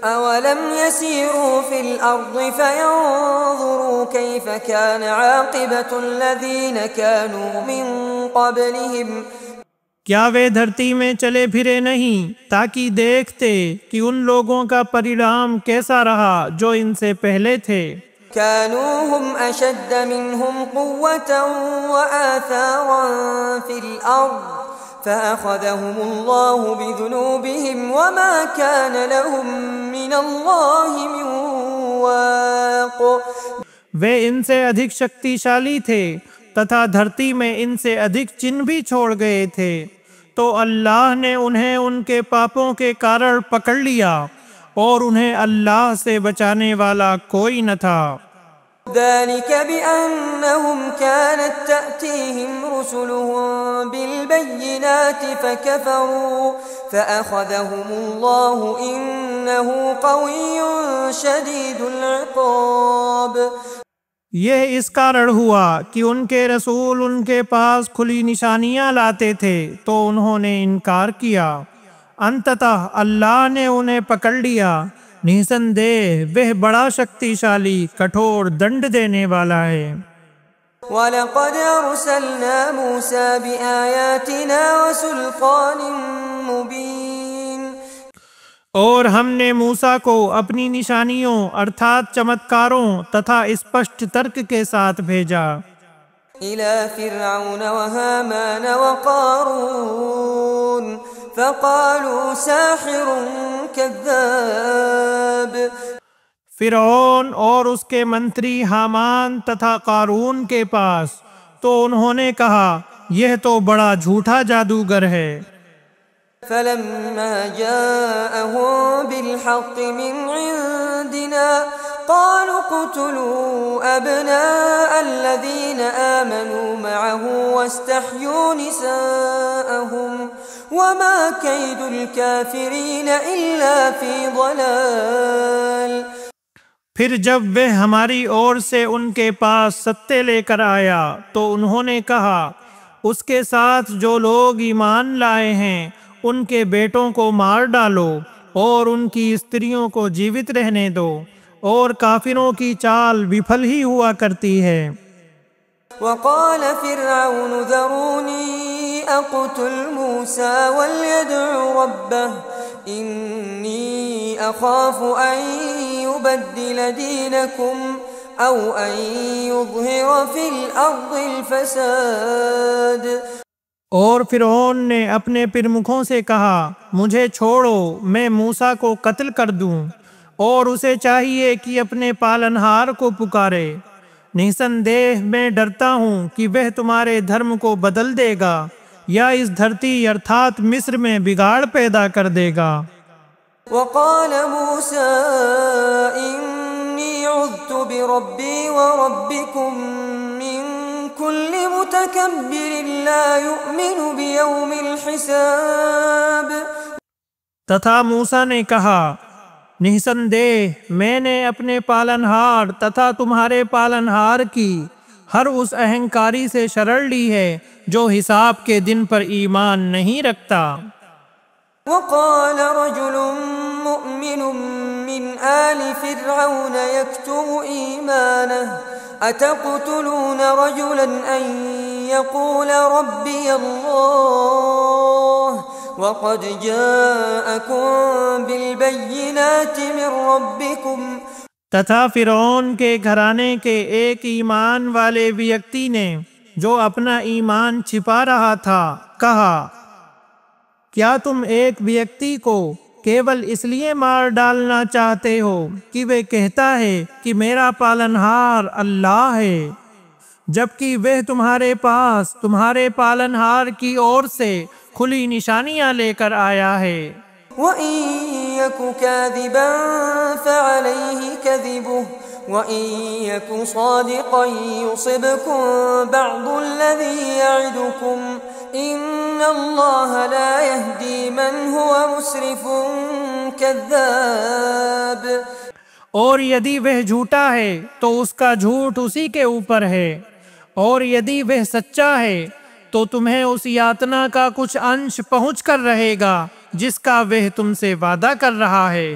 أولم يسيروا في الأرض فينظروا كيف كان عاقبة الذين كانوا من قبلهم کیا وہ دھرتی میں چلے پھرے نہیں تاکہ دیکھتے کہ ان لوگوں کا پریڑام کیسا رہا جو ان سے پہلے تھے؟ كانوا هم أشد منهم قوة وآثارا في الأرض فأخذهم الله بذنوبهم وما كان لهم من الله من واق۔ وہ ان سے ادھک شکتی شالی تھے تتھا دھرتی میں ان سے ادھک چن بھی چھوڑ گئے تھے، تو اللہ نے انہیں ان کے پاپوں کے کارن پکڑ لیا اور انہیں اللہ سے بچانے والا کوئی نہ تھا۔ ذلك بأنهم كانت تأتيهم رسلهم بالبينات فكفروا فأخذهم الله إنه قوي شديد العقاب۔ یہ اس کارن ہوا کہ ان کے رسول ان کے پاس کھلی نشانیاں لاتے تھے تو انہوں نے انکار کیا، انتتہ اللہ نے انہیں پکڑ لیا، نِسندیہ وہ بڑا شکتی شالی کٹھور دنڈ دینے والا ہے۔ وَلَقَدْ أَرْسَلْنَا مُوسَى بِآيَاتِنَا وَسُلْطَانٍ مُبِينٍ، اور ہم نے موسیٰ کو اپنی نشانیوں ارتھات چمتکاروں تتھا اسپشٹ ترک کے ساتھ بھیجا۔ إِلَى فِرْعَوْنَ وَهَامَانَ وَقَارُونَ فَقَالُوا سَاحِرٌ كَذَّابٌ۔ فرعون اور اس کے منتری حامان تتھا قارون کے پاس، تو انہوں نے کہا یہ تو بڑا جھوٹا جادوگر ہے۔ فَلَمَّا جَاءَهُم بِالْحَقِّ مِنْ عِندِنَا قَالُوا اقْتُلُوا أَبْنَاءَ الَّذِينَ آمَنُوا مَعَهُ وَاسْتَحْيُوا نِسَاءَهُمْ وَمَا كَيْدُ الْكَافِرِينَ إِلَّا فِي ضَلَالٍ۔ پھر جب وہ ہماری اور سے ان کے پاس ستے لے کر آیا تو انہوں نے کہا اس کے ساتھ جو لوگ ایمان لائے ہیں ان کے بیٹوں کو مار ڈالو اور ان کی استریوں کو جیوت رہنے دو، اور کافروں کی چال وفل ہی ہوا کرتی ہے۔ وقال فرعون ذروني أقتل موسى وليدع ربه إني أخاف أن يبدل دينكم أو أن يظهر في الأرض الفساد۔ اور فرعون نے اپنے پرمکھوں سے کہا مجھے چھوڑو، میں موسیٰ کو قتل کر دوں، اور اسے چاہیے کہ اپنے پالنہار کو پکارے، نِسندیہ میں ڈرتا ہوں کہ وہ تمہارے دھرم کو بدل دے گا یا اس دھرتی ارتھات مصر میں بگاڑ پیدا کر دے گا۔ وقال موسى إني عذت بربي وربكم من كل متكبر لا يؤمن بيوم الحساب۔ تتھا موسیٰ نے کہا نِسندیہ میں نے اپنے پالنہار تتھا تمہارے پالنہار کی ہر اس اہنکاری سے شرح لی ہے جو حساب کے دن پر ایمان نہیں رکھتا۔ وقال رجل مؤمن من آل فرعون يكتم إيمانه أتقتلون رجلا أن يقول ربي الله وقد جاءكم بالبينات من ربكم۔ تتھا فرعون کے گھرانے کے ایک ایمان والے ویکتی نے جو اپنا ایمان چھپا رہا تھا کہا کیا تم ایک ویکتی کو کیول اس لیے مار ڈالنا چاہتے ہو کہ وہ کہتا ہے کہ میرا پالنہار اللہ ہے، جبکہ وہ تمہارے پاس تمہارے پالنہار کی اور سے کھلی نشانیاں لے کر آیا ہے۔ وَإِن يَكُ كَاذِبًا فَعَلَيْهِ كَذِبُهُ وَإِن يَكُ صَادِقًا يُصِبْكُم بَعْضُ الَّذِي يَعِدُكُمْ إِنَّ اللَّهَ لَا يَهْدِي مَنْ هُوَ مُسْرِفٌ كَذَّابٌ۔ اور یدی وہ جھوٹا ہے تو اس کا جھوٹ اسی کے اوپر ہے، اور یدی وہ سچا ہے تو تمہیں اس یاتنا کا کچھ انش پہنچ کر رہے گا جس کا وہ تم سے وعدہ کر رہا ہے،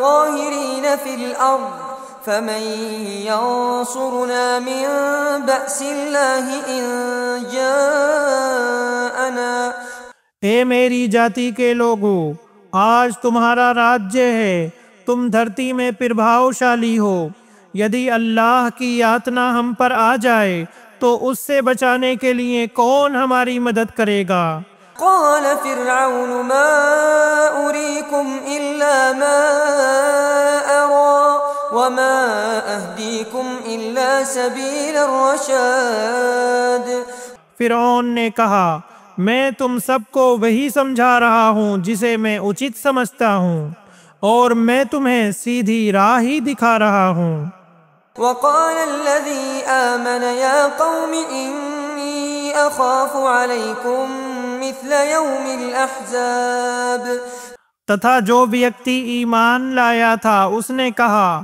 ظاهرين في الأرض فمن ينصرنا من بأس الله إن جاءنا اے میری جاتی کے لوگو، آج تمہارا راجیہ ہے، تم دھرتی میں پربھاوشالی ہو، یدی اللہ کی یاتنا ہم پر آ جائے تو اس سے بچانے کے لیے کون ہماری مدد کرے گا؟ قال فرعون ما أريكم إلا ما أرى وما أهديكم إلا سبيل الرشاد۔ فرعون نے کہا میں تم سب کو وہی سمجھا رہا ہوں جسے میں اچت سمجھتا ہوں، اور میں تمہیں سیدھی راہ ہی دکھا رہا ہوں۔ وقال الذي آمن يا قوم إني أخاف عليكم مثل يوم الأحزاب۔ تتھا جو ویکتی ایمان لایا تھا اس نے کہا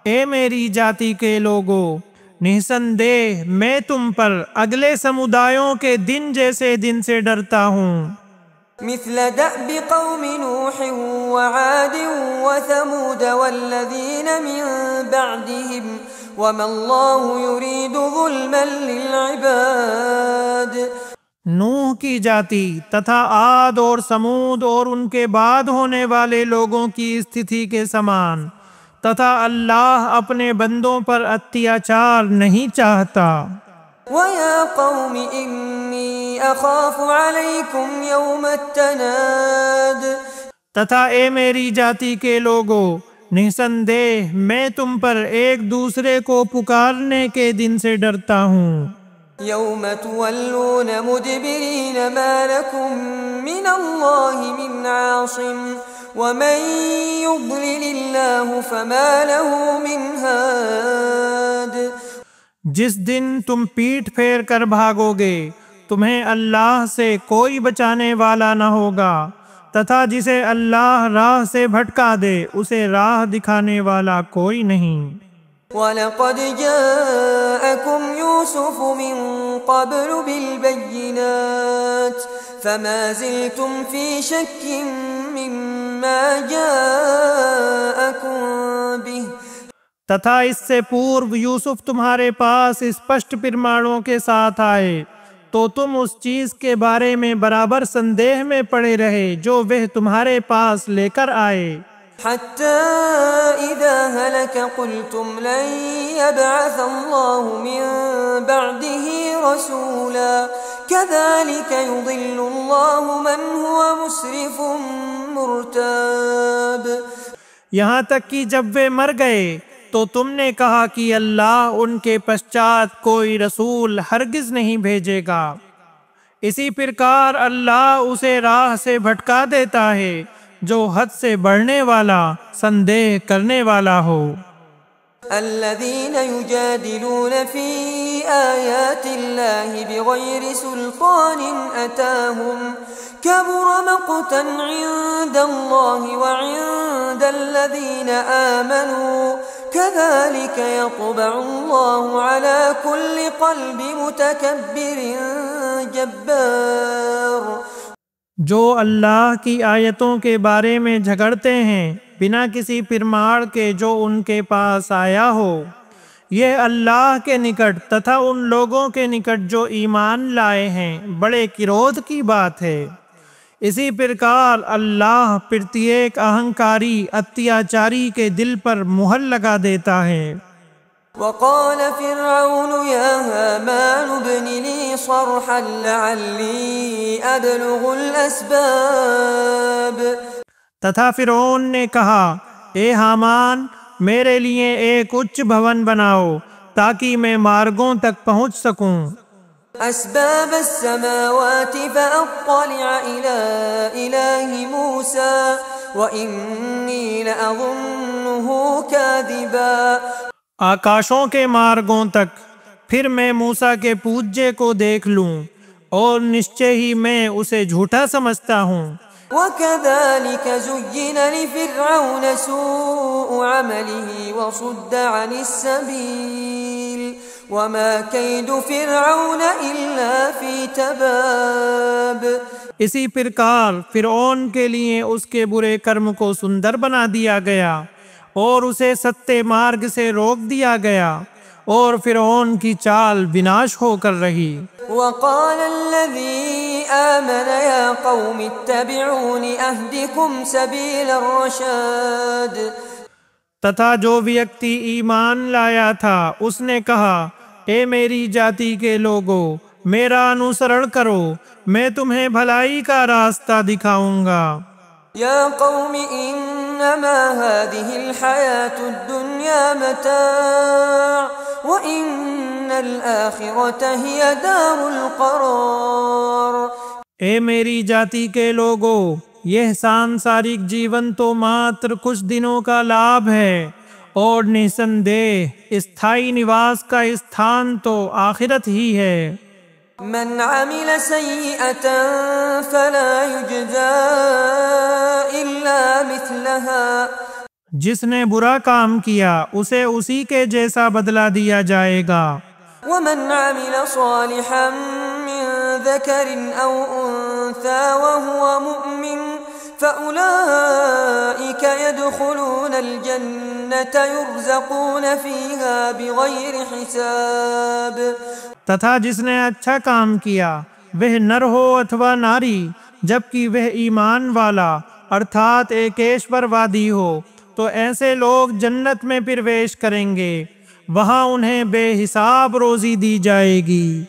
اے میری جاتی کے لوگو، نسندیہ میں تم پر اگلے سمودایوں کے دن جیسے دن سے ڈرتا ہوں۔ مثل دأب قوم نوح وعاد وثمود والذين من بعدهم وما الله يريد ظلما للعباد۔ نوح کی جاتی تتھا عاد اور سمود اور ان کے بعد ہونے والے لوگوں کی استھتی کے سمان، تتھا اللہ اپنے بندوں پر اتیاچار نہیں چاہتا۔ وَيَا قَوْمِ إِنِّي أَخَافُ عَلَيْكُمْ يَوْمَ التَّنَادِ۔ تتھا اے میری جاتی کے لوگو، نسندیہ میں تم پر ایک دوسرے کو پکارنے کے دن سے ڈرتا ہوں۔ يَوْمَ تُوَلُّونَ مُدْبِرِينَ مَا لَكُمْ مِنَ اللَّهِ مِنْ عَاصِمٍ وَمَنْ يُضْلِلِ اللَّهُ فَمَا لَهُ مِنْ هَادٍ۔ جس دن تم پیٹھ پھیر کر بھاگو گے تمہیں اللہ سے کوئی بچانے والا نہ ہوگا، تتھا جسے اللہ راہ سے بھٹکا دے اسے راہ دکھانے والا کوئی نہیں۔ وَلَقَدْ جَاءَكُمْ يُوسُفُ مِنْ قَبْلُ بِالْبَيِّنَاتِ فَمَا زِلْتُمْ فِي شَكٍّ مِّمَّا جَاءَكُمْ بِهِ۔ تتھا اس سے پورو یوسف تمہارے پاس اسپشٹ پرمانوں کے ساتھ آئے تو تم اس چیز کے بارے میں برابر سندیہ میں پڑے رہے جو وہ تمہارے پاس لے کر آئے۔ حتى إذا هلك قلتم لن يبعث الله من بعده رسولا كذلك يضل الله من هو مسرف مرتاب۔ یہاں تک کہ جب وہ مر گئے تو تم نے کہا کہ اللہ ان کے پشچات کوئی رسول ہرگز نہیں بھیجے گا، اسی پرکار اللہ اسے راہ سے بھٹکا دیتا ہے جو حد سے بڑھنے والا سندیہ کرنے والا ہو۔ الذين يجادلون في آيات الله بغير سلطان أتاهم كبر مقتا عند الله وعند الذين آمنوا كذلك يطبع الله على كل قلب متكبر جبار۔ جو اللہ کی آیتوں کے بارے میں جھگڑتے ہیں بنا کسی پرماڑ کے جو ان کے پاس آیا ہو، یہ اللہ کے نکٹ تتھا ان لوگوں کے نکٹ جو ایمان لائے ہیں بڑے کرودھ کی بات ہے۔ اسی پرکار اللہ پرتیک اہنکاری اتیاچاری کے دل پر مہر لگا دیتا ہے۔ وقال فرعون يا هامان ابن لي صرحا لعلي أبلغ الأسباب۔ تتھا فرعون نے کہا اے حامان میرے لیے ایک اچ بھون بناؤ تاکہ میں مارگوں تک پہنچ سکوں۔ أسباب السماوات فأطلع إلى إله موسى وإني لأظنه كاذبا۔ آکاشوں کے مارگوں تک پھر میں موسیٰ کے پوجے کو دیکھ لوں، اور نشچے ہی میں اسے جھوٹا سمجھتا ہوں۔ وكذلك زين لفرعون سوء عمله وصد عن السبيل وما كيد فرعون إلا في تباب۔ اسی پرکار فرعون کے لیے اس کے برے کرم کو سندر بنا دیا گیا اور اسے ستے مارگ سے روک دیا گیا، اور فرعون کی چال بناش ہو کر رہی۔ وقال الذي آمن يا قوم اتبعون اهدكم سبيل الرشاد۔ تتھا جو ویکتی ایمان لایا تھا اس نے کہا، اے میری جاتی کے لوگو میرا انوسرن کرو، میں تمہیں بھلائی کا راستہ دکھاؤں گا۔ یا قوم انما هذه الحياة الدنيا متاع وان الآخرة هي دار القرار۔ اے میری جاتی کے لوگو، یہ سانسارک جیون تو ماتر کچھ دنوں کا لابھ ہے، اور نسندیہ استھائی نواس کا استھان تو آخرت ہی ہے۔ من عمل سيئة فلا يجزى إلا مثلها۔ جس نے برا کام کیا اسے اسی کے جیسا بدلہ دیا جائے گا۔ ومن عمل صالحا من ذكر أو أنثى وهو مؤمن فأولئك يدخلون الجنة يرزقون فيها بغير حساب۔ تتھا جس نے اچھا کام کیا، وہ نر ہو اتھوا ناری، جبکہ وہ ایمان والا ارتھات ایکیشور وادی ہو، تو ایسے لوگ جنت میں پرویش کریں گے، وہاں انہیں بے حساب روزی دی جائے گی۔